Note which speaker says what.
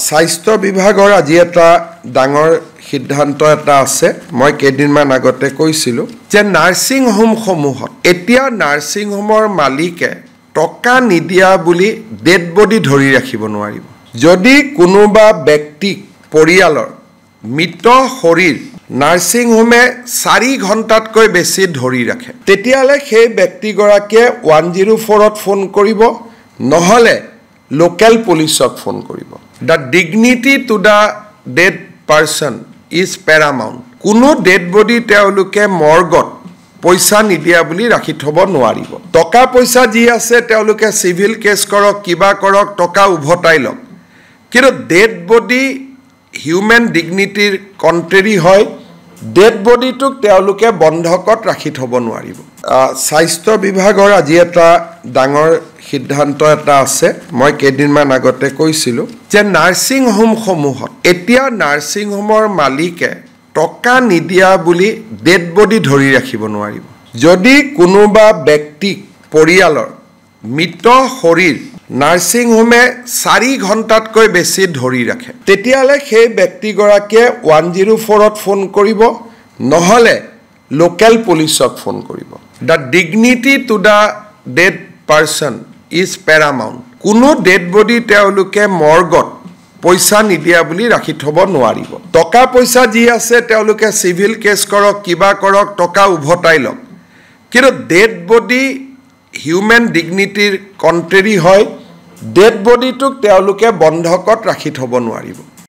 Speaker 1: স্বাস্থ্য বিভাগৰ আজি এটা ডাঙৰ সিদ্ধান্ত এটা আছে। মই কেইদিনমান আগতে কৈছিলোঁ যে নাৰ্ছিং হোমসমূহত এতিয়া নাৰ্ছিং হোমৰ মালিকে টকা নিদিয়া বুলি ডেড বডি ধৰি ৰাখিব নোৱাৰিব। যদি কোনোবা ব্যক্তিক পৰিয়ালৰ মৃত শৰীৰ নাৰ্ছিং হোমে 4 ঘণ্টাতকৈ বেছি ধৰি ৰাখে, তেতিয়াহ'লে সেই ব্যক্তিগৰাকীয়ে 104ত ফোন কৰিব, নহ'লে লোকেল পুলিচক ফোন কৰিব। The dignity to the dead person is paramount. কোনো ডেড বডি তেওঁলোকে মৰ্গত পইচা নিদিয়া বুলি ৰাখি থ'ব নোৱাৰিব। টকা পইচা যি আছে তেওঁলোকে চিভিল কেছ কৰক, কিবা কৰক, টকা উভতাই লওক, কিন্তু ডেড বডি হিউমেন ডিগনিটিৰ কণ্ট্ৰেৰী হয়। ডেড বডিটোক তেওঁলোকে বন্ধকত ৰাখি থ'ব নোৱাৰিব। স্বাস্থ্য বিভাগৰ আজি এটা ডাঙৰ সিদ্ধান্ত এটা আছে। মই কেইদিনমান আগতে কৈছিলোঁ যে নাৰ্ছিং হোমসমূহত এতিয়া নাৰ্ছিং হোমৰ মালিকে টকা নিদিয়া বুলি ডেড বডি ধৰি ৰাখিব নোৱাৰিব। যদি কোনোবা ব্যক্তিক পৰিয়ালৰ মৃত শৰীৰ নাৰ্ছিং হোমে 4 ঘণ্টাতকৈ বেছি ধৰি ৰাখে, তেতিয়াহ'লে সেই ব্যক্তিগৰাকীয়ে 104ত ফোন কৰিব, নহ'লে লোকেল পুলিচক ফোন কৰিব। The dignity to the dead person is paramount. কোনো ডেড বডি তেওঁলোকে মৰ্গত পইচা নিদিয়া বুলি ৰাখি থ'ব নোৱাৰিব। টকা পইচা যি আছে তেওঁলোকে চিভিল কেছ কৰক, কিবা কৰক, টকা উভতাই লওক, কিন্তু ডেড বডি হিউমেন ডিগনিটিৰ কণ্ট্ৰেৰী হয়। ডেড বডিটোক তেওঁলোকে বন্ধকত ৰাখি থ'ব নোৱাৰিব।